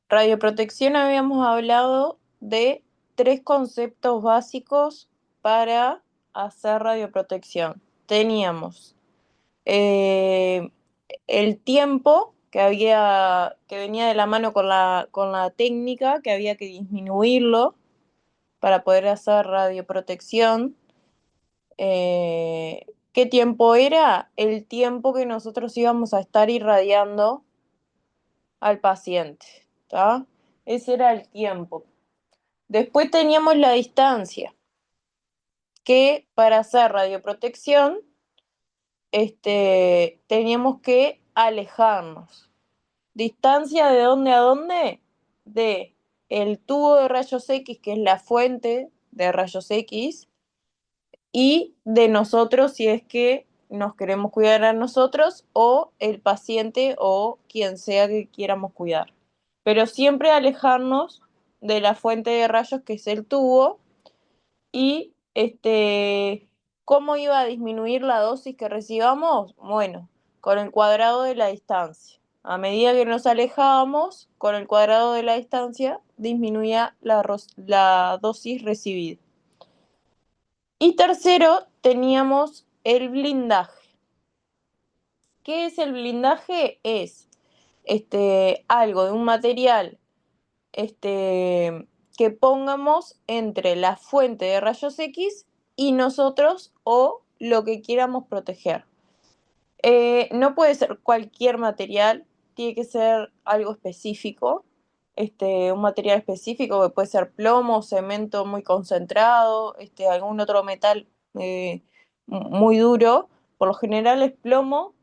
radioprotección habíamos hablado de 3 conceptos básicos para hacer radioprotección. Teníamos eh, el tiempo que venía de la mano con la técnica, que había que disminuirlo para poder hacer radioprotección. ¿Qué tiempo era? El tiempo que nosotros íbamos a estar irradiando al paciente, ¿tá? Ese era el tiempo. Después teníamos la distancia, que para hacer radioprotección, teníamos que alejarnos. ¿Distancia de dónde a dónde? De el tubo de rayos X, que es la fuente de rayos X, y de nosotros si es que nos queremos cuidar a nosotros o el paciente o quien sea que quieramos cuidar. Pero siempre alejarnos de la fuente de rayos que es el tubo y ¿cómo iba a disminuir la dosis que recibamos? Bueno, con el cuadrado de la distancia. A medida que nos alejábamos, con el cuadrado de la distancia disminuía la dosis recibida. Y tercero, teníamos el blindaje. ¿Qué es el blindaje? Es algo de un material que pongamos entre la fuente de rayos X y nosotros o lo que quieramos proteger. No puede ser cualquier material, tiene que ser algo específico, un material específico que puede ser plomo, cemento muy concentrado, algún otro metal muy duro. Por lo general es plomo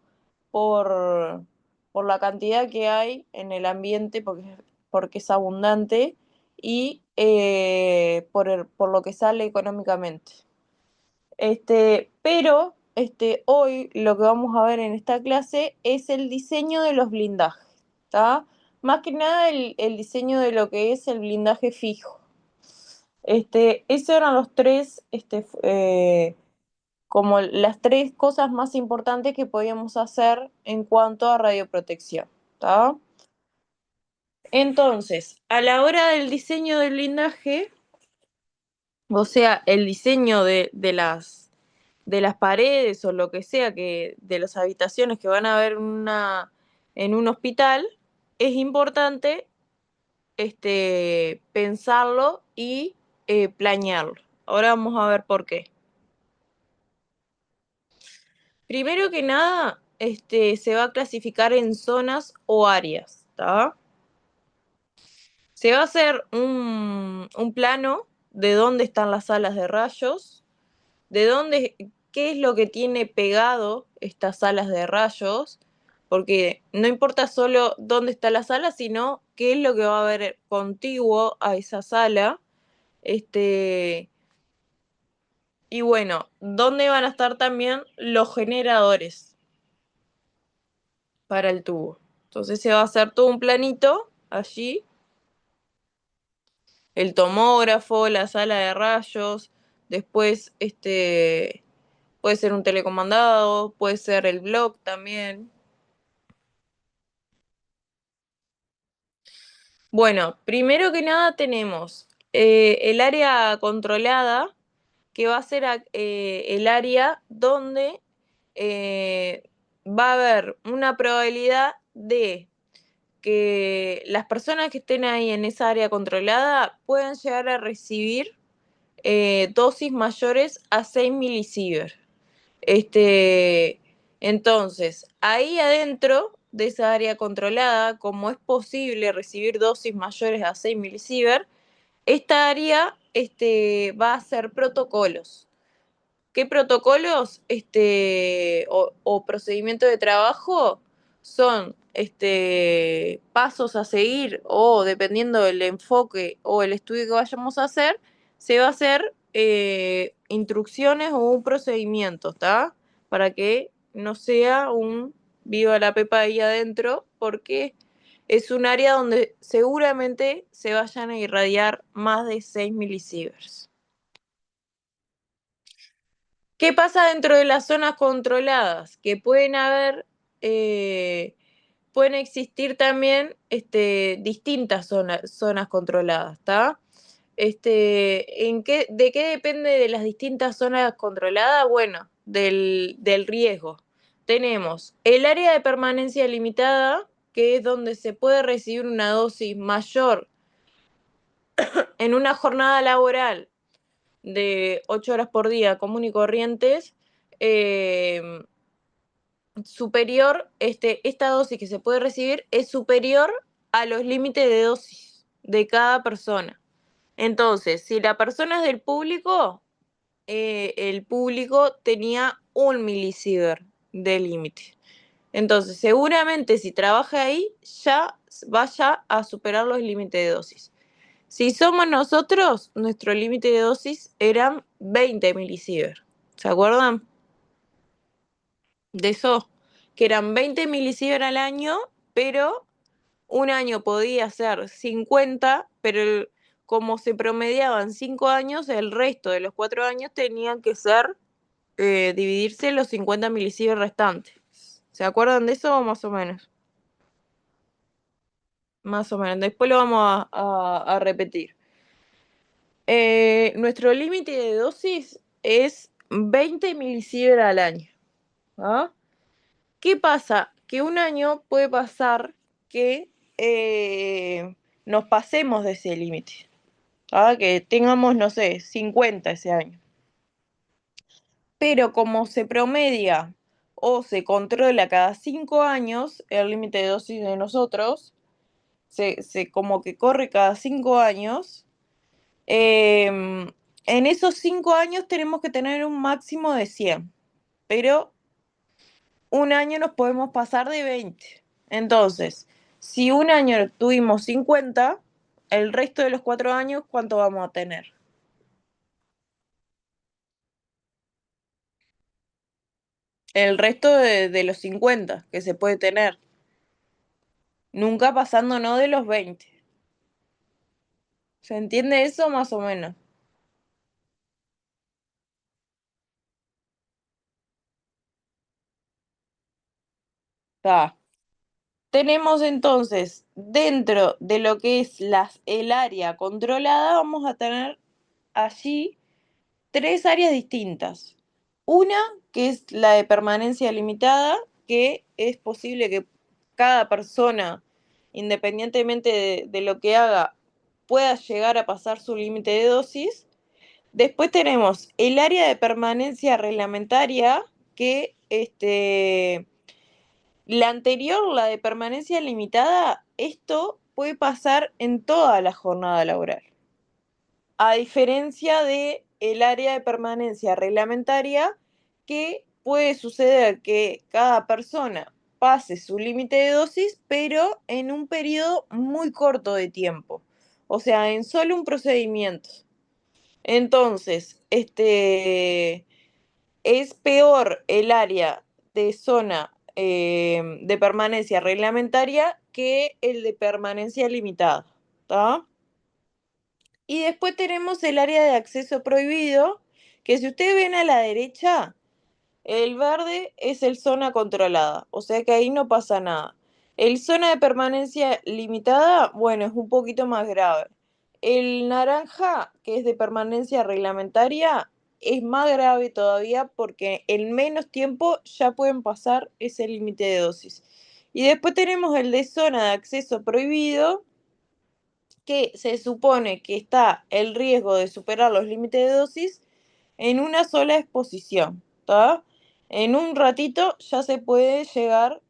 por, por la cantidad que hay en el ambiente, porque es abundante y por lo que sale económicamente. Pero hoy lo que vamos a ver en esta clase es el diseño de los blindajes, ¿tá? Más que nada el diseño de lo que es el blindaje fijo. Esos eran los tres, como las 3 cosas más importantes que podíamos hacer en cuanto a radioprotección, ¿tá? Entonces, a la hora del diseño del blindaje, o sea, el diseño de las paredes o lo que sea de las habitaciones que van a haber en un hospital, es importante pensarlo y planearlo. Ahora vamos a ver por qué. Primero que nada, se va a clasificar en zonas o áreas, ¿tá? Se va a hacer un plano de dónde están las salas de rayos, qué es lo que tiene pegado estas salas de rayos, porque no importa solo dónde está la sala, sino qué es lo que va a haber contiguo a esa sala. Y bueno, dónde van a estar también los generadores para el tubo. Entonces se va a hacer todo un planito allí, el tomógrafo, la sala de rayos, después puede ser un telecomandado, puede ser el blog también. Bueno, primero que nada tenemos el área controlada, que va a ser el área donde eh, va a haber una probabilidad de que las personas que estén ahí en esa área controlada puedan llegar a recibir dosis mayores a 6 milisievert. Entonces, ahí adentro de esa área controlada, como es posible recibir dosis mayores a 6 milisievert, esta área va a hacer protocolos. ¿Qué protocolos o procedimientos de trabajo son pasos a seguir o dependiendo del enfoque o el estudio que vayamos a hacer, se va a hacer instrucciones o un procedimiento, ¿está? Para que no sea un viva la pepa ahí adentro, porque es un área donde seguramente se vayan a irradiar más de 6 milisieverts. ¿Qué pasa dentro de las zonas controladas? Que pueden haber pueden existir también distintas zonas controladas, ¿está? ¿De qué depende de las distintas zonas controladas? Bueno, del riesgo. Tenemos el área de permanencia limitada, que es donde se puede recibir una dosis mayor en una jornada laboral de 8 horas por día común y corrientes, superior, esta dosis que se puede recibir es superior a los límites de dosis de cada persona. Entonces, si la persona es del público, el público tenía 1 milisievert de límite. Entonces, seguramente si trabaja ahí, ya vaya a superar los límites de dosis. Si somos nosotros, nuestro límite de dosis eran 20 milisievert. ¿Se acuerdan de eso? Que eran 20 milisievert al año, pero un año podía ser 50, pero como se promediaban 5 años, el resto de los 4 años tenían que ser dividirse los 50 milisievert restantes. ¿Se acuerdan de eso o más o menos? Más o menos. Después lo vamos a repetir. Nuestro límite de dosis es 20 milisievert al año. ¿Ah? ¿Qué pasa? Que un año puede pasar que nos pasemos de ese límite. Que tengamos, no sé, 50 ese año. Pero como se promedia o se controla cada 5 años el límite de dosis de nosotros, como que corre cada 5 años, en esos 5 años tenemos que tener un máximo de 100, pero un año nos podemos pasar de 20. Entonces, si un año tuvimos 50, el resto de los 4 años, ¿cuánto vamos a tener? El resto de los 50 que se puede tener, nunca pasándonos de los 20. ¿Se entiende eso más o menos? Está. Tenemos entonces, dentro de lo que es el área controlada, vamos a tener allí 3 áreas distintas. Una, que es la de permanencia limitada, que es posible que cada persona, independientemente de lo que haga, pueda llegar a pasar su límite de dosis. Después tenemos el área de permanencia reglamentaria, que la anterior, la de permanencia limitada, esto puede pasar en toda la jornada laboral. A diferencia de el área de permanencia reglamentaria, que puede suceder que cada persona pase su límite de dosis, pero en un periodo muy corto de tiempo. O sea, en solo un procedimiento. Entonces, es peor el área de zona de permanencia reglamentaria que el de permanencia limitada. ¿Está? Y después tenemos el área de acceso prohibido, que si ustedes ven a la derecha, el verde es el zona controlada, o sea que ahí no pasa nada. El zona de permanencia limitada, bueno, es un poquito más grave. El naranja, que es de permanencia reglamentaria, es más grave todavía porque en menos tiempo ya pueden pasar ese límite de dosis. Y después tenemos el de zona de acceso prohibido, que se supone que está el riesgo de superar los límites de dosis en una sola exposición, ¿está? En un ratito ya se puede llegar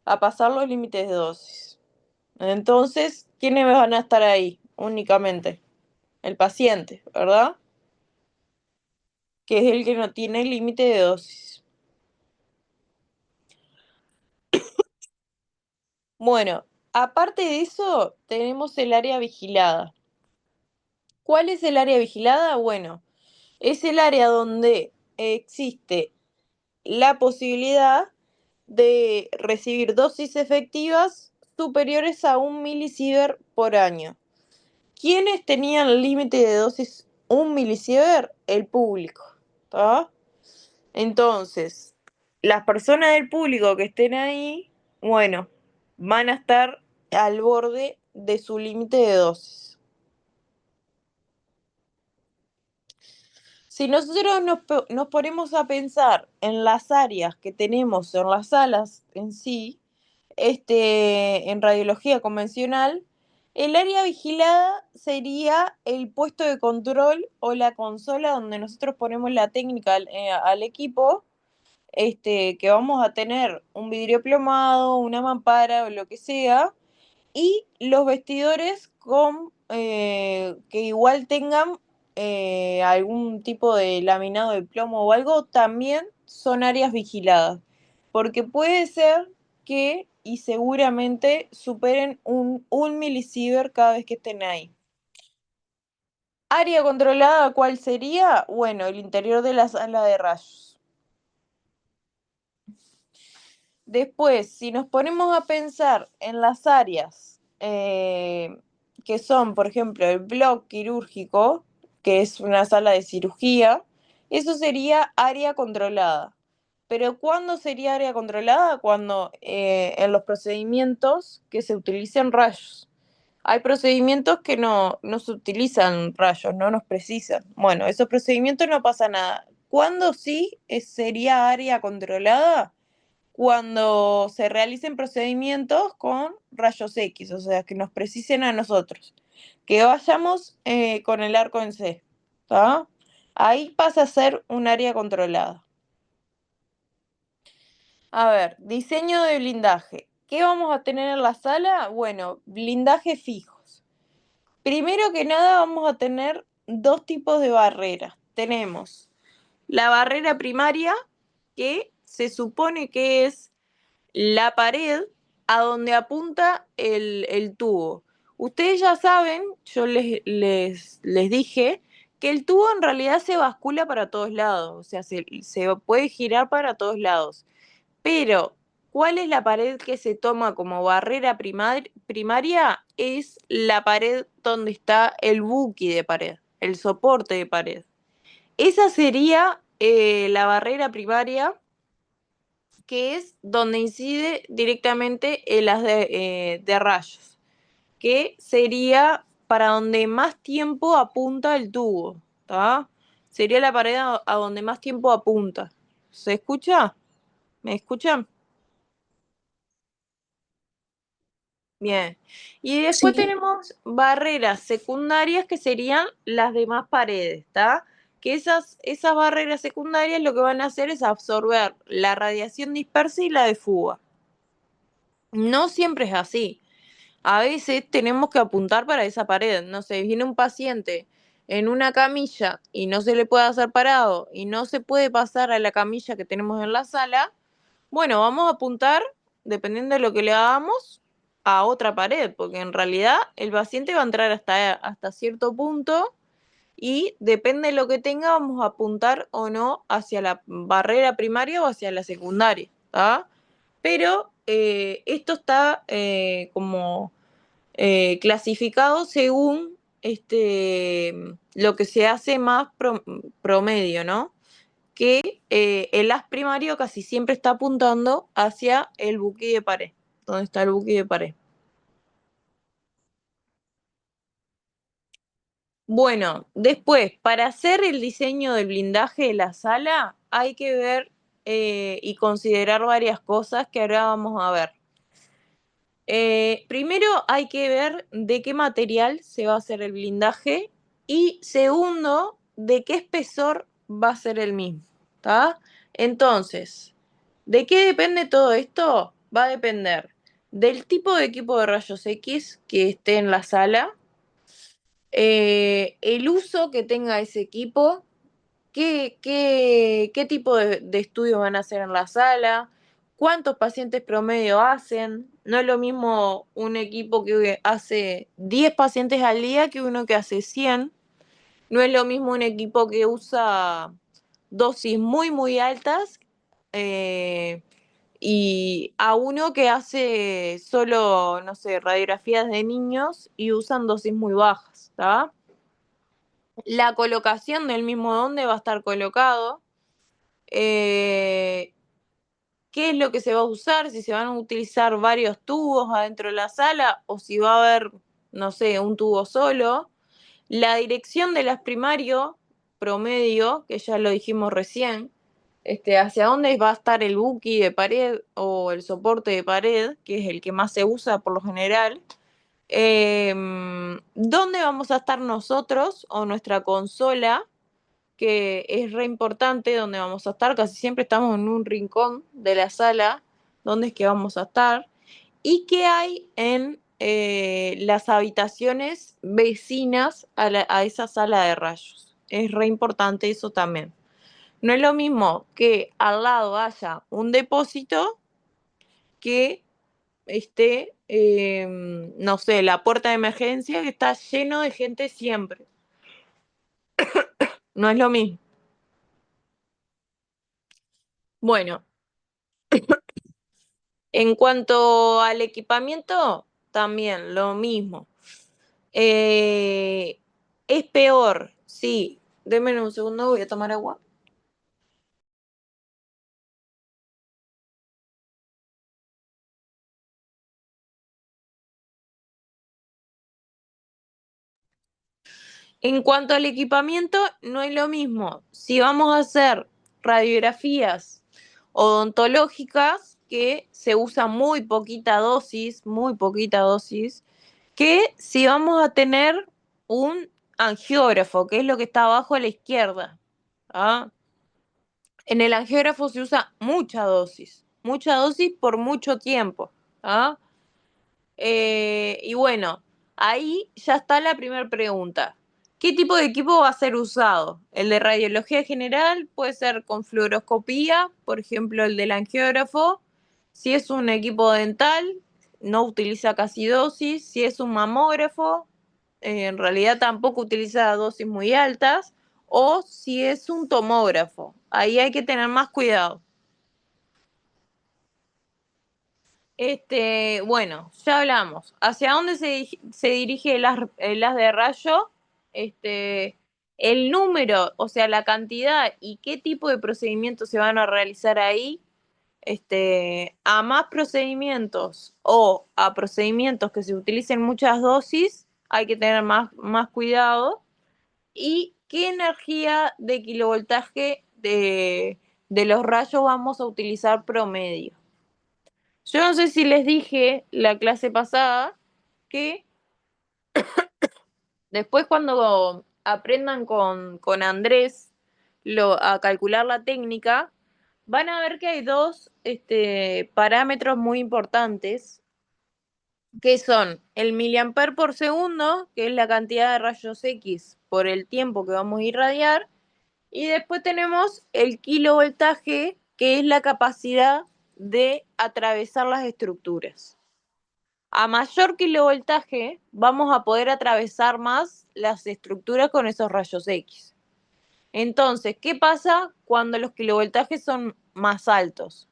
a pasar los límites de dosis. Entonces, ¿quiénes van a estar ahí únicamente? El paciente, ¿verdad? Que es el que no tiene límite de dosis. Bueno, aparte de eso, tenemos el área vigilada. ¿Cuál es el área vigilada? Bueno, es el área donde existe la posibilidad de recibir dosis efectivas superiores a 1 milisievert por año. ¿Quiénes tenían el límite de dosis 1 milisievert? El público. ¿Tá? Entonces, las personas del público que estén ahí Bueno, van a estar al borde de su límite de dosis. Si nosotros nos ponemos a pensar en las áreas que tenemos en las salas en sí, en radiología convencional, el área vigilada sería el puesto de control o la consola donde nosotros ponemos la técnica al equipo, que vamos a tener un vidrio plomado, una mampara o lo que sea, y los vestidores que igual tengan algún tipo de laminado de plomo o algo, también son áreas vigiladas, porque puede ser que y seguramente superen un milisievert cada vez que estén ahí. Área controlada, ¿cuál sería? Bueno, el interior de la sala de rayos. Después, si nos ponemos a pensar en las áreas que son, por ejemplo, el bloque quirúrgico, que es una sala de cirugía, eso sería área controlada. Pero ¿cuándo sería área controlada? Cuando en los procedimientos que se utilicen rayos. Hay procedimientos que no se utilizan rayos, no nos precisan. Bueno, esos procedimientos no pasa nada. ¿Cuándo sí sería área controlada? Cuando se realicen procedimientos con rayos X, o sea, que nos precisen a nosotros, que vayamos con el arco en C, ¿tá? Ahí pasa a ser un área controlada. A ver, diseño de blindaje. ¿Qué vamos a tener en la sala? Bueno, blindajes fijos. Primero que nada vamos a tener dos tipos de barreras. Tenemos la barrera primaria, que se supone que es la pared a donde apunta el tubo. Ustedes ya saben, yo les dije, que el tubo en realidad se bascula para todos lados, o sea, se puede girar para todos lados. Pero, ¿cuál es la pared que se toma como barrera primaria? Es la pared donde está el buki de pared, el soporte de pared. Esa sería la barrera primaria, que es donde incide directamente el haz de rayos, que sería para donde más tiempo apunta el tubo, ¿tá? Sería la pared a donde más tiempo apunta. ¿Se escucha? ¿Me escuchan? Bien. Y después Sí, tenemos barreras secundarias que serían las demás paredes, ¿tá? Que esas barreras secundarias lo que van a hacer es absorber la radiación dispersa y la de fuga. No siempre es así. A veces tenemos que apuntar para esa pared. No sé, viene un paciente en una camilla y no se le puede hacer parado y no se puede pasar a la camilla que tenemos en la sala. Bueno, vamos a apuntar, dependiendo de lo que le hagamos, a otra pared, porque en realidad el paciente va a entrar hasta cierto punto y depende de lo que tenga, vamos a apuntar o no hacia la barrera primaria o hacia la secundaria, ¿tá? Pero esto está como clasificado según lo que se hace más promedio, ¿no? Que el haz primario casi siempre está apuntando hacia el buque de pared, donde está el buque de pared. Bueno, después, para hacer el diseño del blindaje de la sala, hay que ver y considerar varias cosas que ahora vamos a ver. Primero hay que ver de qué material se va a hacer el blindaje y segundo, de qué espesor va a ser el mismo, ¿tá? Entonces, ¿de qué depende todo esto? Va a depender del tipo de equipo de rayos X que esté en la sala, el uso que tenga ese equipo, qué tipo de estudios van a hacer en la sala, cuántos pacientes promedio hacen. No es lo mismo un equipo que hace 10 pacientes al día que uno que hace 100. No es lo mismo un equipo que usa dosis muy, muy altas eh, y a uno que hace solo, no sé, radiografías de niños y usan dosis muy bajas, ¿está? La colocación del mismo donde va a estar colocado. Eh, qué es lo que se va a usar, si se van a utilizar varios tubos adentro de la sala o si va a haber, no sé, un tubo solo. La dirección de las primario promedio, que ya lo dijimos recién, hacia dónde va a estar el buki de pared o el soporte de pared, que es el que más se usa por lo general. ¿Dónde vamos a estar nosotros o nuestra consola? Que es re importante donde vamos a estar, casi siempre estamos en un rincón de la sala, donde es que vamos a estar, y qué hay en las habitaciones vecinas a esa sala de rayos. Es re importante eso también. No es lo mismo que al lado haya un depósito que esté, no sé, la puerta de emergencia que está lleno de gente siempre. No es lo mismo. Bueno, en cuanto al equipamiento, también lo mismo. Eh, es peor, sí. Denme un segundo, voy a tomar agua. En cuanto al equipamiento, no es lo mismo. Si vamos a hacer radiografías odontológicas, que se usa muy poquita dosis, que si vamos a tener un angiógrafo, que es lo que está abajo a la izquierda. ¿Ah? En el angiógrafo se usa mucha dosis por mucho tiempo. ¿Ah? Y bueno, ahí ya está la primera pregunta. ¿Qué tipo de equipo va a ser usado? El de radiología general puede ser con fluoroscopía, por ejemplo, el del angiógrafo. Si es un equipo dental, no utiliza casi dosis. Si es un mamógrafo, en realidad tampoco utiliza dosis muy altas. O si es un tomógrafo, ahí hay que tener más cuidado. Bueno, ya hablamos. ¿Hacia dónde se dirige el haz de rayo? El número, o sea, la cantidad y qué tipo de procedimientos se van a realizar ahí. A más procedimientos o a procedimientos que se utilicen muchas dosis, hay que tener más cuidado. ¿Y qué energía de kilovoltaje de los rayos vamos a utilizar promedio? Yo no sé si les dije la clase pasada que después cuando aprendan con Andrés a calcular la técnica, van a ver que hay dos parámetros muy importantes, que son el miliamper por segundo, que es la cantidad de rayos X por el tiempo que vamos a irradiar, y después tenemos el kilovoltaje, que es la capacidad de atravesar las estructuras. A mayor kilovoltaje, vamos a poder atravesar más las estructuras con esos rayos X. Entonces, ¿qué pasa cuando los kilovoltajes son más altos?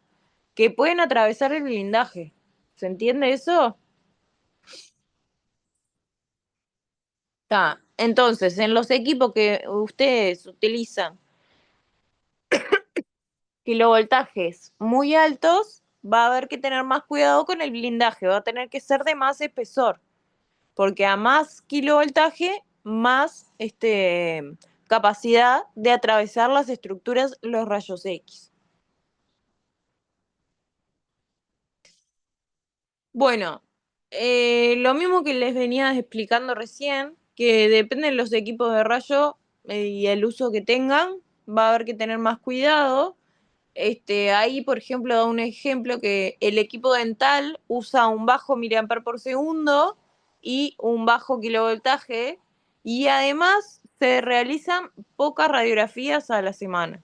Que pueden atravesar el blindaje. ¿Se entiende eso? Está. Entonces, en los equipos que ustedes utilizan kilovoltajes muy altos, va a haber que tener más cuidado con el blindaje, va a tener que ser de más espesor, porque a más kilovoltaje, más capacidad de atravesar las estructuras, los rayos X. Bueno, lo mismo que les venía explicando recién, que depende de los equipos de rayo y el uso que tengan, va a haber que tener más cuidado. Ahí, por ejemplo, da un ejemplo que el equipo dental usa un bajo miliamper por segundo y un bajo kilovoltaje, y además se realizan pocas radiografías a la semana.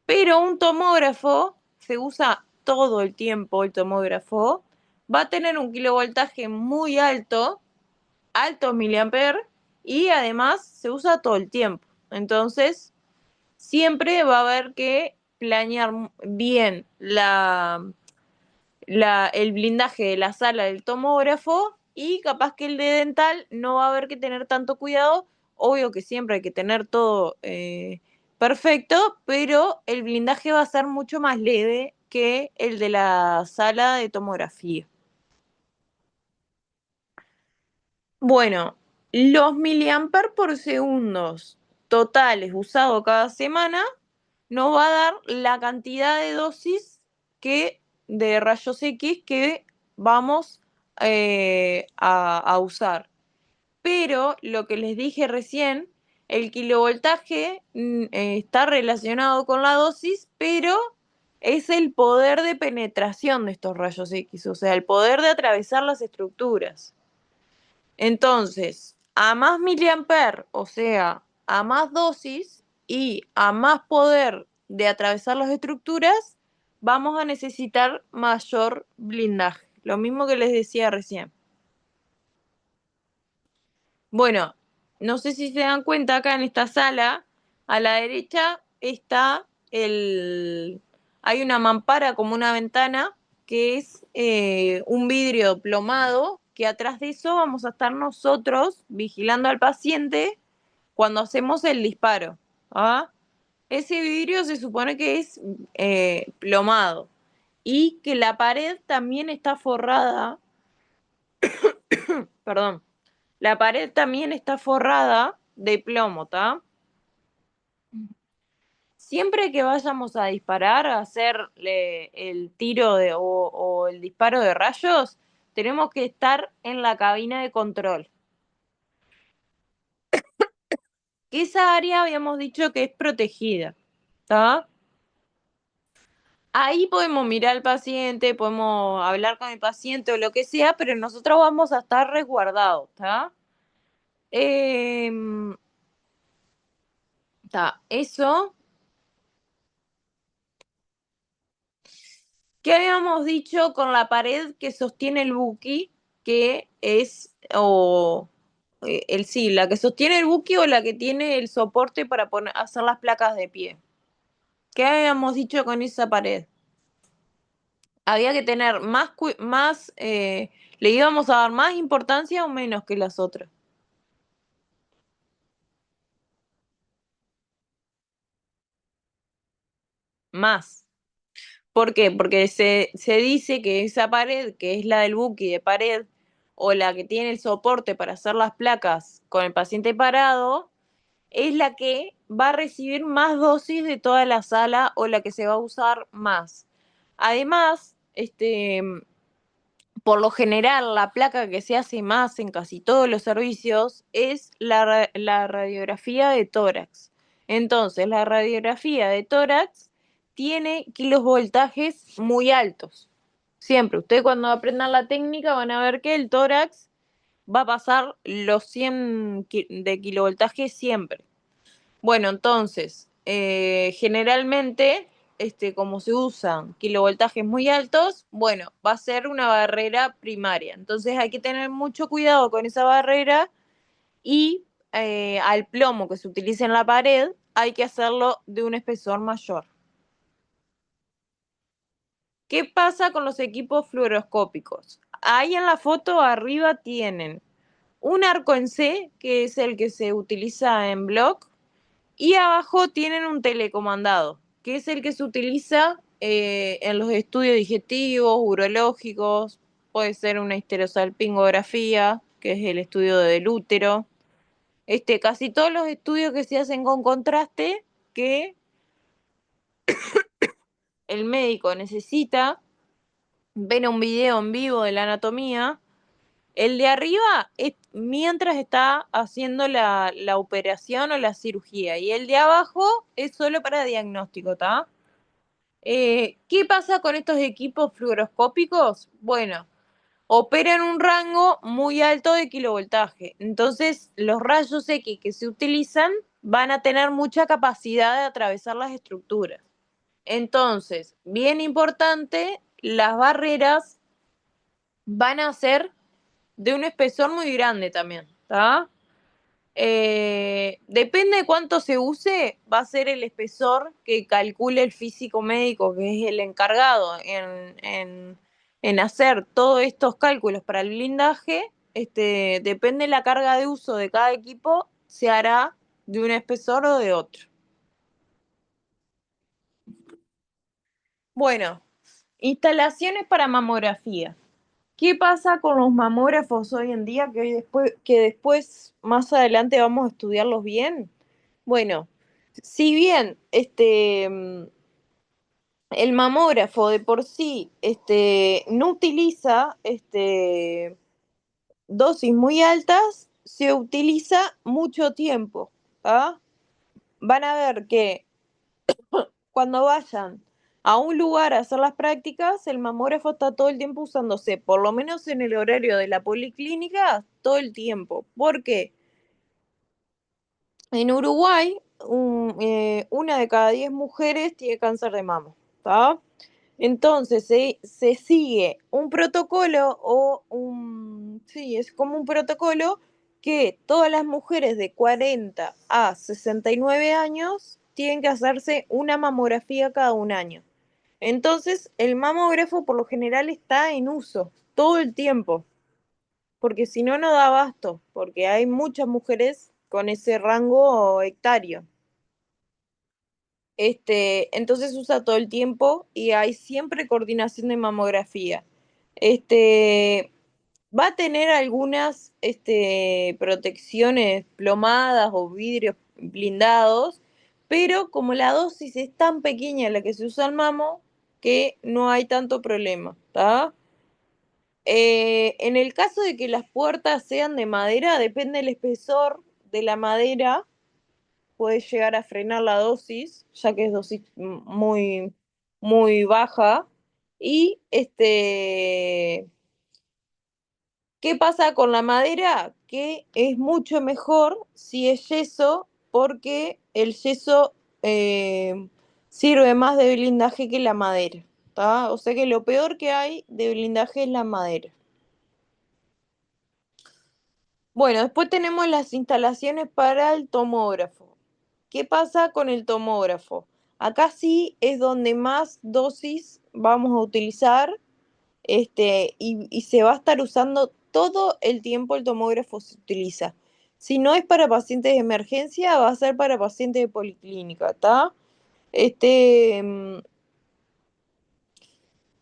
Pero un tomógrafo se usa todo el tiempo, el tomógrafo va a tener un kilovoltaje muy alto, altos miliamper, y además se usa todo el tiempo. Entonces, siempre va a haber que planear bien el blindaje de la sala del tomógrafo, y capaz que el de dental no va a haber que tener tanto cuidado. Obvio que siempre hay que tener todo perfecto, pero el blindaje va a ser mucho más leve que el de la sala de tomografía. Bueno, los miliamperes por segundos totales usados cada semana nos va a dar la cantidad de dosis de rayos X que vamos a usar. Pero lo que les dije recién, el kilovoltaje está relacionado con la dosis, pero es el poder de penetración de estos rayos X, o sea, el poder de atravesar las estructuras. Entonces, a más miliamper, o sea, a más dosis y a más poder de atravesar las estructuras, vamos a necesitar mayor blindaje. Lo mismo que les decía recién. Bueno, no sé si se dan cuenta acá en esta sala, a la derecha está hay una mampara como una ventana que es un vidrio plomado, que atrás de eso vamos a estar nosotros vigilando al paciente cuando hacemos el disparo. ¿Ah? Ese vidrio se supone que es plomado y que la pared también está forrada, perdón, la pared también está forrada de plomo, ¿tá? Siempre que vayamos a disparar, a hacer el tiro o el disparo de rayos, tenemos que estar en la cabina de control. Que esa área habíamos dicho que es protegida, ¿tá? Ahí podemos mirar al paciente, podemos hablar con el paciente o lo que sea, pero nosotros vamos a estar resguardados, ¿tá? Tá, eso. ¿Qué habíamos dicho con la pared que sostiene el buki? Que es, sí, la que sostiene el buki o la que tiene el soporte para hacer las placas de pie. ¿Qué habíamos dicho con esa pared? Había que tener le íbamos a dar más importancia o menos que las otras. Más. ¿Por qué? Porque se dice que esa pared, que es la del buki de pared, o la que tiene el soporte para hacer las placas con el paciente parado, es la que va a recibir más dosis de toda la sala o la que se va a usar más. Además, por lo general, la placa que se hace más en casi todos los servicios es la radiografía de tórax. Entonces, la radiografía de tórax tiene kilovoltajes muy altos. Siempre, ustedes cuando aprendan la técnica van a ver que el tórax va a pasar los 100 de kilovoltaje siempre. Bueno, entonces, generalmente, como se usan kilovoltajes muy altos, bueno, va a ser una barrera primaria. Entonces hay que tener mucho cuidado con esa barrera y al plomo que se utiliza en la pared hay que hacerlo de un espesor mayor. ¿Qué pasa con los equipos fluoroscópicos? Ahí en la foto arriba tienen un arco en C, que es el que se utiliza en block, y abajo tienen un telecomandado, que es el que se utiliza en los estudios digestivos, urológicos, puede ser una histerosalpingografía, que es el estudio del útero. Casi todos los estudios que se hacen con contraste que el médico necesita ver un video en vivo de la anatomía. El de arriba es mientras está haciendo la operación o la cirugía y el de abajo es solo para diagnóstico, ¿está? ¿Qué pasa con estos equipos fluoroscópicos? Bueno, operan un rango muy alto de kilovoltaje. Entonces, los rayos X que se utilizan van a tener mucha capacidad de atravesar las estructuras. Entonces, bien importante, las barreras van a ser de un espesor muy grande también, ¿está? Depende de cuánto se use, va a ser el espesor que calcule el físico médico, que es el encargado en hacer todos estos cálculos para el blindaje. Depende de la carga de uso de cada equipo, se hará de un espesor o de otro. Bueno. Instalaciones para mamografía. ¿Qué pasa con los mamógrafos hoy en día que después más adelante vamos a estudiarlos bien? Bueno, si bien el mamógrafo de por sí no utiliza dosis muy altas, se utiliza mucho tiempo. ¿Ah? Van a ver que cuando vayan a un lugar a hacer las prácticas, el mamógrafo está todo el tiempo usándose, por lo menos en el horario de la policlínica, todo el tiempo. ¿Por qué? En Uruguay, una de cada 10 mujeres tiene cáncer de mama, ¿tá? Entonces se sigue un protocolo sí, es como un protocolo que todas las mujeres de 40 a 69 años tienen que hacerse una mamografía cada un año. Entonces, el mamógrafo por lo general está en uso todo el tiempo, porque si no, no da abasto, porque hay muchas mujeres con ese rango etario. Entonces usa todo el tiempo y hay siempre coordinación de mamografía. Este, va a tener algunas protecciones plomadas o vidrios blindados, pero como la dosis es tan pequeña la que se usa el mamo, que no hay tanto problema, ¿tá? En el caso de que las puertas sean de madera, depende del espesor de la madera, puede llegar a frenar la dosis, ya que es dosis muy, muy baja. Y ¿qué pasa con la madera? Que es mucho mejor si es yeso, porque el yeso sirve más de blindaje que la madera, ¿tá? O sea que lo peor que hay de blindaje es la madera. Bueno, después tenemos las instalaciones para el tomógrafo. ¿Qué pasa con el tomógrafo? Acá sí es donde más dosis vamos a utilizar, y se va a estar usando todo el tiempo. El tomógrafo se utiliza. Si no es para pacientes de emergencia, va a ser para pacientes de policlínica, ¿está? Este, mm,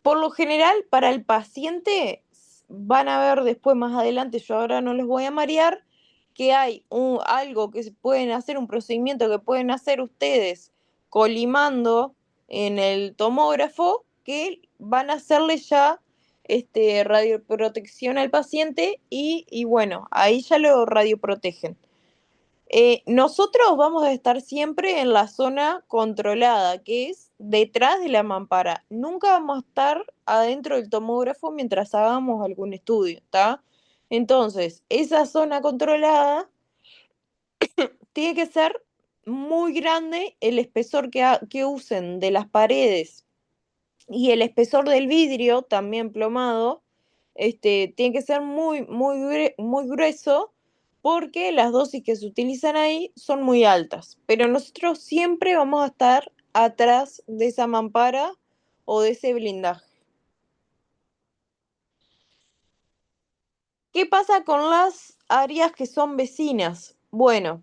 por lo general, para el paciente, van a ver después más adelante, yo ahora no los voy a marear, que hay algo que se pueden hacer, un procedimiento que pueden hacer ustedes colimando en el tomógrafo, que van a hacerle ya radioprotección al paciente y bueno, ahí ya lo radioprotegen. Nosotros vamos a estar siempre en la zona controlada, que es detrás de la mampara. Nunca vamos a estar adentro del tomógrafo mientras hagamos algún estudio, ¿está? Entonces, esa zona controlada tiene que ser muy grande, el espesor que usen de las paredes y el espesor del vidrio, también plomado, tiene que ser muy, muy, muy grueso, porque las dosis que se utilizan ahí son muy altas. Pero nosotros siempre vamos a estar atrás de esa mampara o de ese blindaje. ¿Qué pasa con las áreas que son vecinas? Bueno,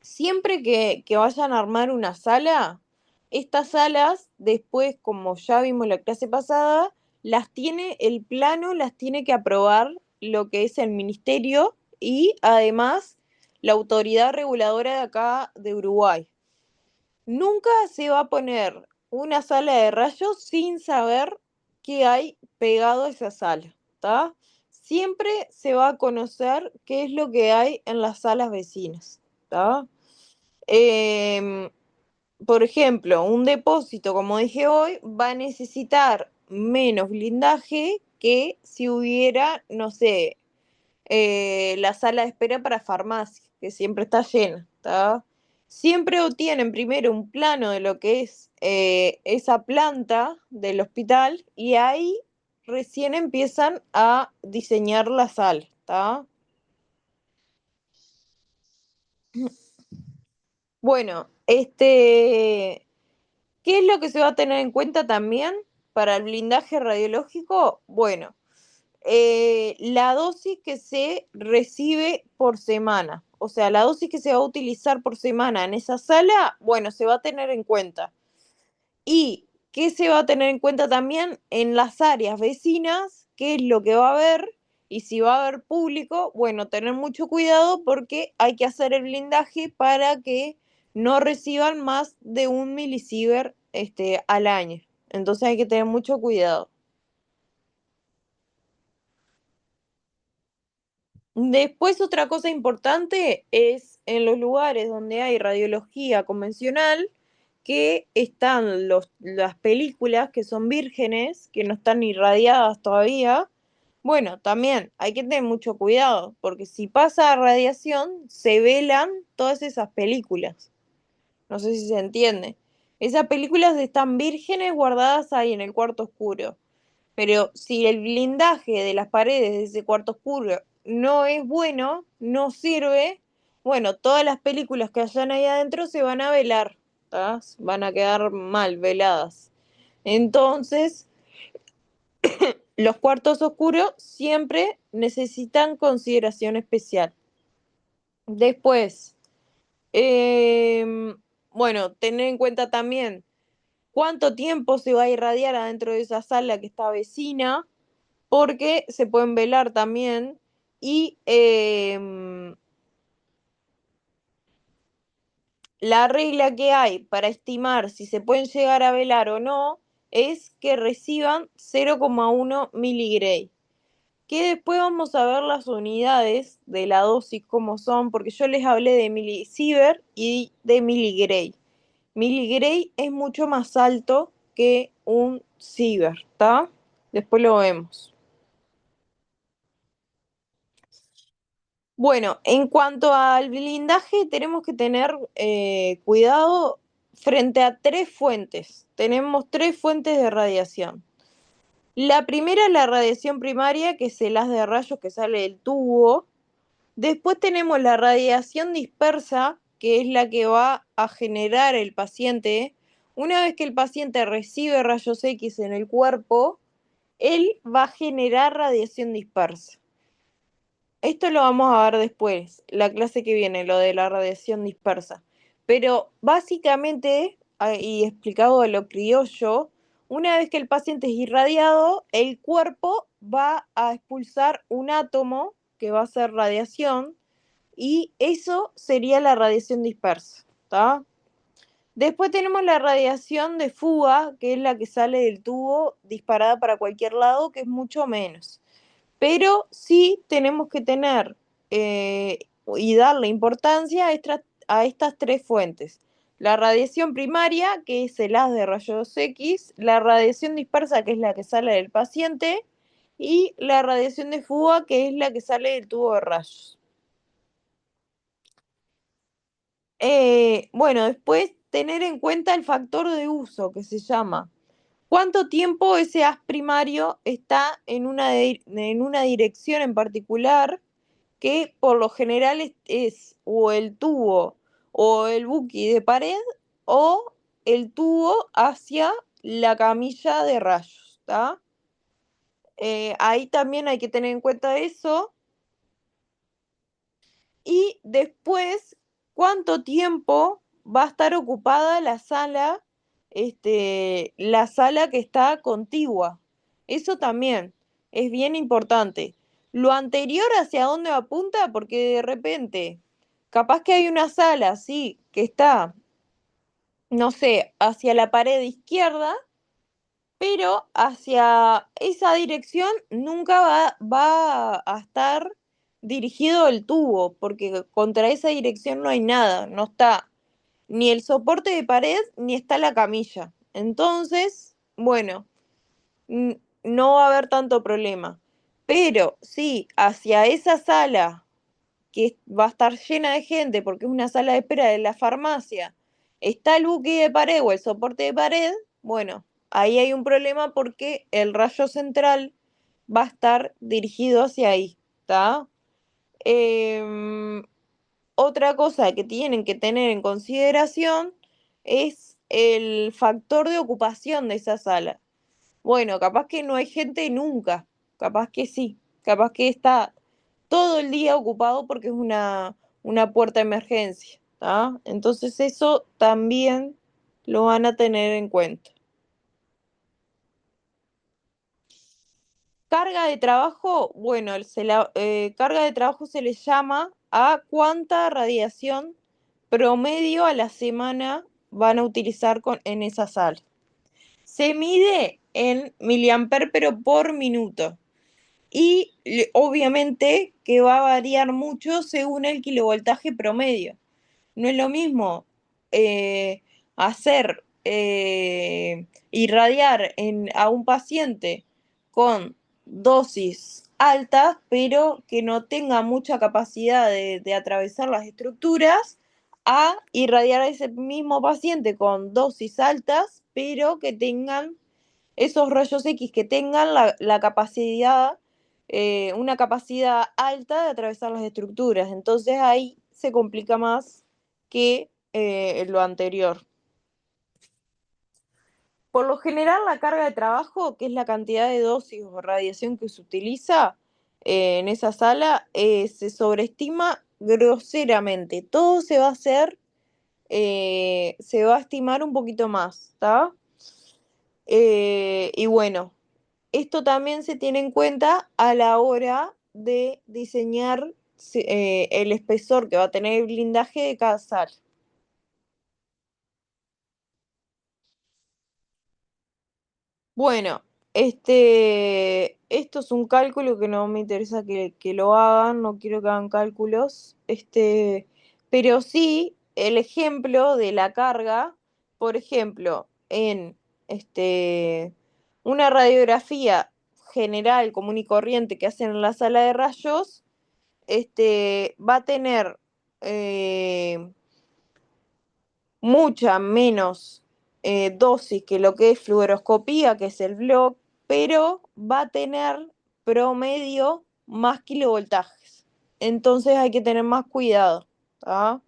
siempre que vayan a armar una sala, estas salas, después, como ya vimos la clase pasada, el plano las tiene que aprobar lo que es el ministerio y además la autoridad reguladora de acá de Uruguay. Nunca se va a poner una sala de rayos sin saber qué hay pegado a esa sala, ¿está? Siempre se va a conocer qué es lo que hay en las salas vecinas, ¿está? Em, por ejemplo, un depósito, como dije hoy, va a necesitar menos blindaje que si hubiera, no sé, la sala de espera para farmacia, que siempre está llena, ¿tá? Siempre obtienen primero un plano de lo que es esa planta del hospital y ahí recién empiezan a diseñar la sala, ¿tá? Bueno, ¿qué es lo que se va a tener en cuenta también para el blindaje radiológico? Bueno, la dosis que se recibe por semana, o sea, la dosis que se va a utilizar por semana en esa sala, bueno, se va a tener en cuenta. Y ¿Qué se va a tener en cuenta también en las áreas vecinas? ¿Qué es lo que va a haber? Y si va a haber público, bueno, tener mucho cuidado porque hay que hacer el blindaje para que no reciban más de 1 milisievert al año. Entonces hay que tener mucho cuidado. Después otra cosa importante es en los lugares donde hay radiología convencional, que están las películas que son vírgenes, que no están irradiadas todavía. Bueno, también hay que tener mucho cuidado, porque si pasa radiación, se velan todas esas películas. No sé si se entiende. Esas películas están vírgenes guardadas ahí en el cuarto oscuro. Pero si el blindaje de las paredes de ese cuarto oscuro no es bueno, no sirve, bueno, todas las películas que hayan ahí adentro se van a velar, ¿tá? Van a quedar mal veladas. Entonces, los cuartos oscuros siempre necesitan consideración especial. Después, bueno, tener en cuenta también cuánto tiempo se va a irradiar adentro de esa sala que está vecina, porque se pueden velar también y la regla que hay para estimar si se pueden llegar a velar o no es que reciban 0,1 miligray. Que después vamos a ver las unidades de la dosis como son, porque yo les hablé de milisievert y de miligray. Miligray es mucho más alto que un sievert, ¿está? Después lo vemos. Bueno, en cuanto al blindaje, tenemos que tener cuidado frente a tres fuentes. Tenemos tres fuentes de radiación. La primera es la radiación primaria, que es el haz de rayos que sale del tubo. Después tenemos la radiación dispersa, que es la que va a generar el paciente. Una vez que el paciente recibe rayos X en el cuerpo, él va a generar radiación dispersa. Esto lo vamos a ver después, la clase que viene, lo de la radiación dispersa. Pero básicamente, y explicado a lo criollo, una vez que el paciente es irradiado, el cuerpo va a expulsar un átomo que va a ser radiación y eso sería la radiación dispersa, ¿tá? Después tenemos la radiación de fuga, que es la que sale del tubo disparada para cualquier lado, que es mucho menos. Pero sí tenemos que tener y darle importancia a estas tres fuentes. La radiación primaria, que es el haz de rayos X, la radiación dispersa, que es la que sale del paciente, y la radiación de fuga, que es la que sale del tubo de rayos. Bueno, después tener en cuenta el factor de uso, que se llama cuánto tiempo ese haz primario está en una dirección en particular, que por lo general es o el tubo o el buki de pared o el tubo hacia la camilla de rayos, ¿está? Ahí también hay que tener en cuenta eso. Y después, ¿cuánto tiempo va a estar ocupada la sala que está contigua? Eso también es bien importante. Lo anterior hacia dónde apunta, porque de repente, capaz que hay una sala, sí, que está, no sé, hacia la pared izquierda, pero hacia esa dirección nunca va a estar dirigido el tubo, porque contra esa dirección no hay nada, no está ni el soporte de pared ni está la camilla. Entonces, bueno, no va a haber tanto problema. Pero sí, hacia esa sala que va a estar llena de gente porque es una sala de espera de la farmacia, está el buque de pared o el soporte de pared, bueno, ahí hay un problema porque el rayo central va a estar dirigido hacia ahí, ¿está? Otra cosa que tienen que tener en consideración es el factor de ocupación de esa sala. Bueno, capaz que no hay gente nunca, capaz que sí, capaz que está todo el día ocupado porque es una puerta de emergencia, ¿tá? Entonces eso también lo van a tener en cuenta. Carga de trabajo, bueno, carga de trabajo se le llama a cuánta radiación promedio a la semana van a utilizar en esa sala. Se mide en miliamper pero por minuto. Y obviamente que va a variar mucho según el kilovoltaje promedio. No es lo mismo hacer irradiar a un paciente con dosis altas, pero que no tenga mucha capacidad de atravesar las estructuras, a irradiar a ese mismo paciente con dosis altas, pero que tengan esos rayos X, que tengan la capacidad, una capacidad alta de atravesar las estructuras. Entonces ahí se complica más que lo anterior. Por lo general, la carga de trabajo, que es la cantidad de dosis o radiación que se utiliza en esa sala, se sobreestima groseramente. Todo se va a hacer, se va a estimar un poquito más, ¿está? Y bueno, esto también se tiene en cuenta a la hora de diseñar el espesor que va a tener el blindaje de cada sala. Bueno, esto es un cálculo que no me interesa que lo hagan, no quiero que hagan cálculos, pero sí el ejemplo de la carga, por ejemplo, en una radiografía general, común y corriente que hacen en la sala de rayos, va a tener mucha menos dosis que lo que es fluoroscopía, que es el Block, pero va a tener promedio más kilovoltajes. Entonces hay que tener más cuidado, ¿tá?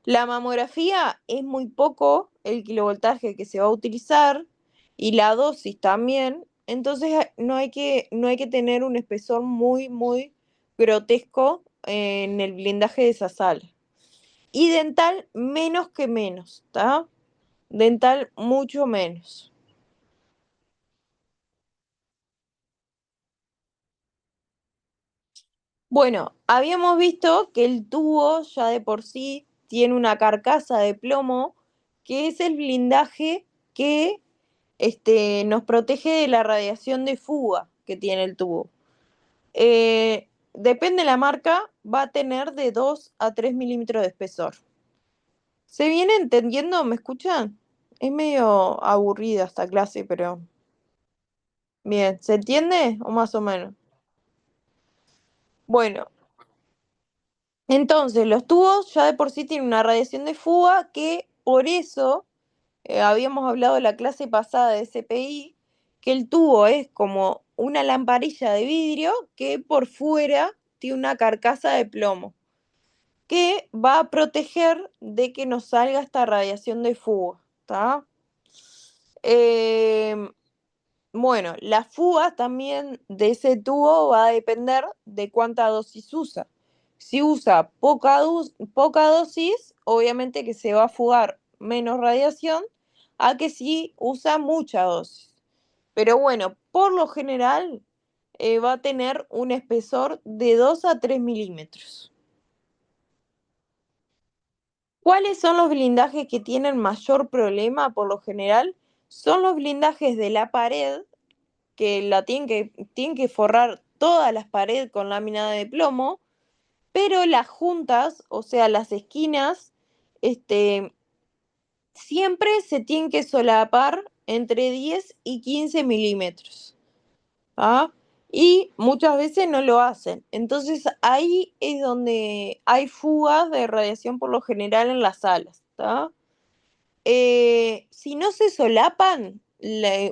La mamografía es muy poco el kilovoltaje que se va a utilizar y la dosis también. Entonces no hay que tener un espesor muy, muy grotesco en el blindaje de esa sala. Y dental menos que menos, ¿está? Dental mucho menos. Bueno, habíamos visto que el tubo ya de por sí tiene una carcasa de plomo, que es el blindaje que nos protege de la radiación de fuga que tiene el tubo. Depende de la marca, va a tener de 2 a 3 milímetros de espesor. ¿Se viene entendiendo? ¿Me escuchan? Es medio aburrida esta clase, pero bien, ¿se entiende o más o menos? Bueno, entonces los tubos ya de por sí tienen una radiación de fuga que por eso habíamos hablado en la clase pasada de CPI, que el tubo es como una lamparilla de vidrio que por fuera tiene una carcasa de plomo que va a proteger de que nos salga esta radiación de fuga, ¿está? Eh, Bueno, la fuga también de ese tubo va a depender de cuánta dosis usa. Si usa poca dosis, obviamente que se va a fugar menos radiación a que si usa mucha dosis. Pero bueno, por lo general va a tener un espesor de 2 a 3 milímetros. ¿Cuáles son los blindajes que tienen mayor problema por lo general? Son los blindajes de la pared que tienen que forrar todas las paredes con lámina de plomo, pero las juntas, o sea, las esquinas, este, siempre se tienen que solapar entre 10 y 15 milímetros. ¿Ah? Y muchas veces no lo hacen. Entonces ahí es donde hay fugas de radiación por lo general en las salas. ¿Tá? Si no se solapan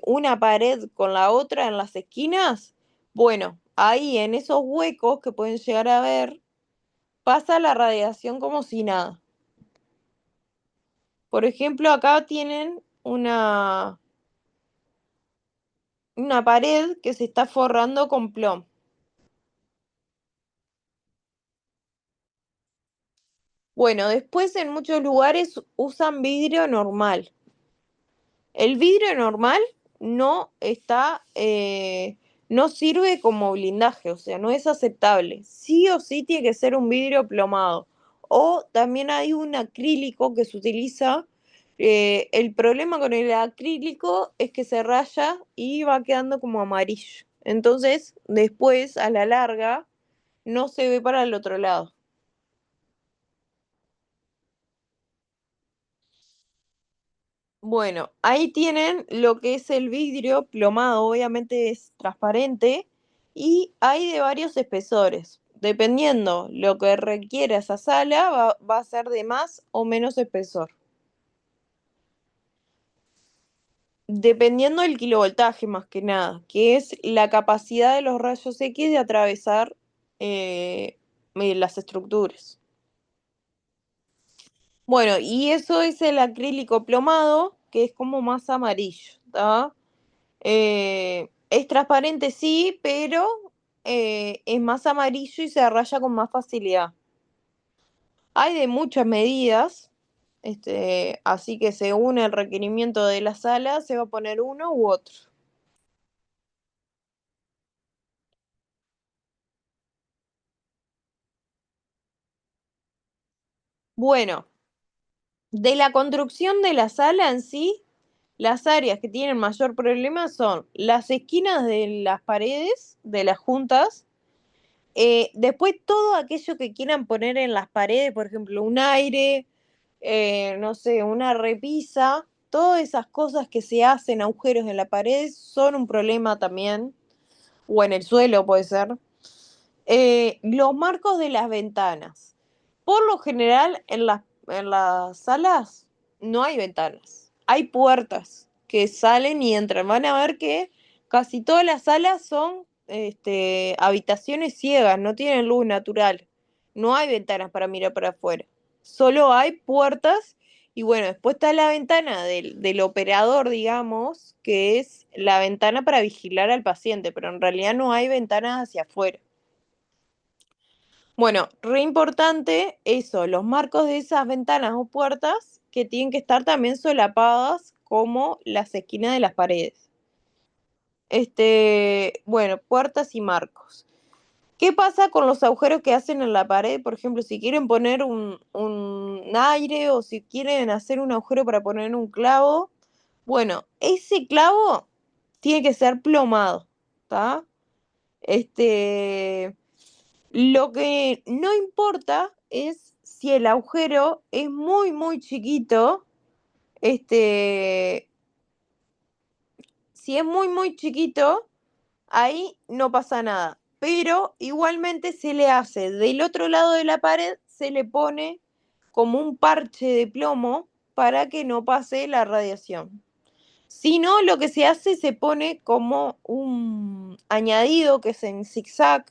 una pared con la otra en las esquinas, bueno, ahí en esos huecos que pueden llegar a ver, pasa la radiación como si nada. Por ejemplo, acá tienen una pared que se está forrando con plomo. Bueno, después en muchos lugares usan vidrio normal. El vidrio normal no está, no sirve como blindaje, o sea, no es aceptable. Sí o sí tiene que ser un vidrio plomado. O también hay un acrílico que se utiliza. El problema con el acrílico es que se raya y va quedando como amarillo. Entonces, después, a la larga, no se ve para el otro lado. Bueno, ahí tienen lo que es el vidrio plomado, obviamente es transparente y hay de varios espesores. Dependiendo lo que requiera esa sala, va a ser de más o menos espesor. Dependiendo del kilovoltaje más que nada, que es la capacidad de los rayos X de atravesar eh, las estructuras. Bueno, y eso es el acrílico plomado, que es como más amarillo, ¿tá? Es transparente, sí, pero es más amarillo y se raya con más facilidad. Hay de muchas medidas, así que según el requerimiento de la sala se va a poner uno u otro. Bueno, de la construcción de la sala en sí, las áreas que tienen mayor problema son las esquinas de las paredes, de las juntas. Después todo aquello que quieran poner en las paredes, por ejemplo, un aire, no sé, una repisa, todas esas cosas que se hacen agujeros en la pared son un problema también, o en el suelo puede ser. Los marcos de las ventanas. Por lo general, en las salas no hay ventanas, hay puertas que salen y entran. Van a ver que casi todas las salas son habitaciones ciegas, no tienen luz natural. No hay ventanas para mirar para afuera. Solo hay puertas y bueno, después está la ventana del operador, digamos, que es la ventana para vigilar al paciente, pero en realidad no hay ventanas hacia afuera. Bueno, re importante eso, los marcos de esas ventanas o puertas que tienen que estar también solapadas como las esquinas de las paredes. Bueno, puertas y marcos. ¿Qué pasa con los agujeros que hacen en la pared? Por ejemplo, si quieren poner un aire o si quieren hacer un agujero para poner un clavo, bueno, ese clavo tiene que ser plomado, ¿está? Este, lo que no importa es si el agujero es muy, muy chiquito, este, si es muy, muy chiquito, ahí no pasa nada. Pero igualmente se le hace del otro lado de la pared, se le pone como un parche de plomo para que no pase la radiación. Si no, lo que se hace se pone como un añadido que es en zigzag,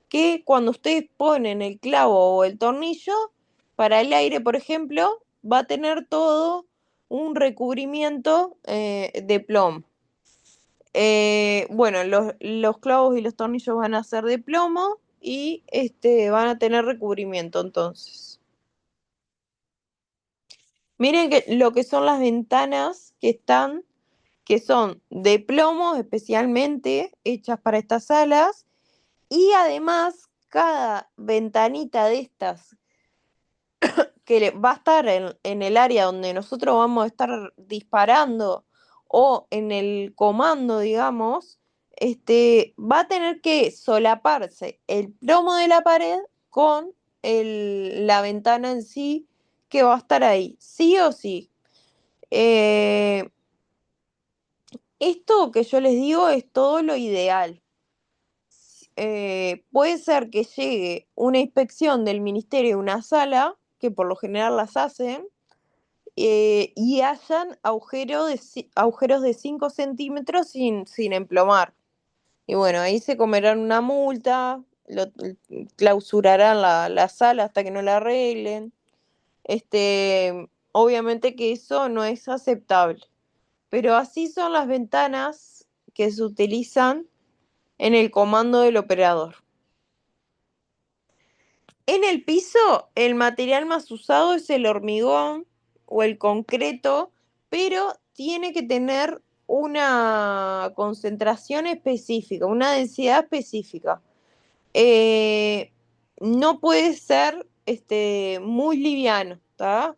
que cuando ustedes ponen el clavo o el tornillo, para el aire, por ejemplo, va a tener todo un recubrimiento de plomo. Bueno, los clavos y los tornillos van a ser de plomo y van a tener recubrimiento entonces. Miren que lo que son las ventanas que son de plomo especialmente hechas para estas salas y además cada ventanita de estas va a estar en el área donde nosotros vamos a estar disparando o en el comando, digamos, va a tener que solaparse el plomo de la pared con la ventana en sí que va a estar ahí, sí o sí. Eh, Esto que yo les digo es todo lo ideal. Puede ser que llegue una inspección del ministerio de una sala, que por lo general las hacen, y hayan agujeros de 5 centímetros sin emplomar. Y bueno, ahí se comerán una multa, clausurarán la sala hasta que no la arreglen. Obviamente que eso no es aceptable. Pero así son las ventanas que se utilizan en el comando del operador. En el piso, el material más usado es el hormigón o el concreto, pero tiene que tener una concentración específica, una densidad específica. Eh, no puede ser muy liviano, ¿está?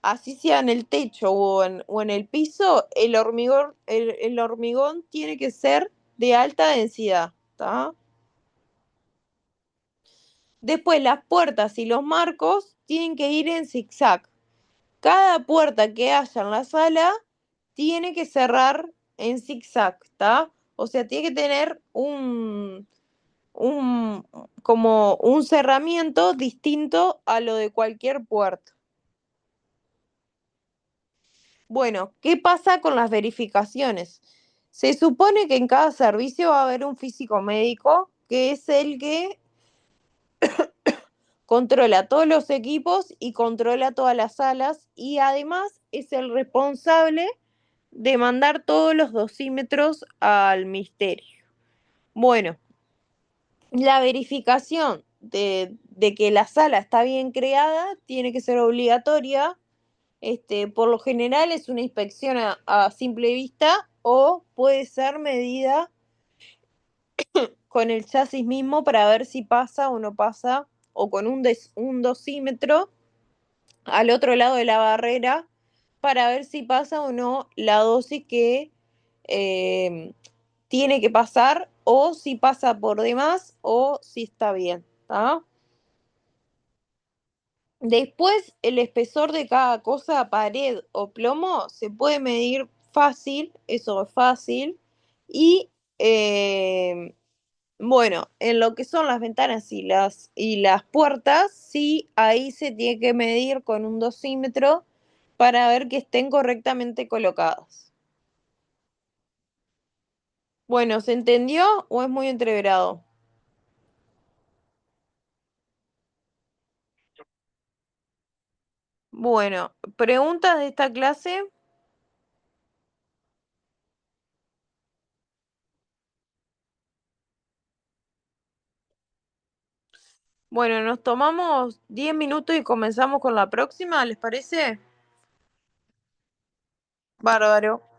Así sea en el techo o en el piso, el hormigón tiene que ser de alta densidad, ¿está? Después las puertas y los marcos tienen que ir en zigzag. Cada puerta que haya en la sala tiene que cerrar en zigzag, ¿está? O sea, tiene que tener un, como un cerramiento distinto a lo de cualquier puerta. Bueno, ¿qué pasa con las verificaciones? Se supone que en cada servicio va a haber un físico médico que es el que controla todos los equipos y controla todas las salas y además es el responsable de mandar todos los dosímetros al ministerio. Bueno, la verificación de que la sala está bien creada tiene que ser obligatoria. Por lo general es una inspección a simple vista o puede ser medida con el chasis mismo para ver si pasa o no pasa, o con un dosímetro al otro lado de la barrera para ver si pasa o no la dosis que eh, tiene que pasar o si pasa por demás o si está bien, ¿tá? Después, el espesor de cada cosa, pared o plomo, se puede medir fácil, eso es fácil. Y eh, bueno, en lo que son las ventanas y las puertas, sí, ahí se tiene que medir con un dosímetro para ver que estén correctamente colocadas. Bueno, ¿se entendió o es muy entreverado? Bueno, ¿preguntas de esta clase? Bueno, nos tomamos 10 minutos y comenzamos con la próxima, ¿les parece? Bárbaro.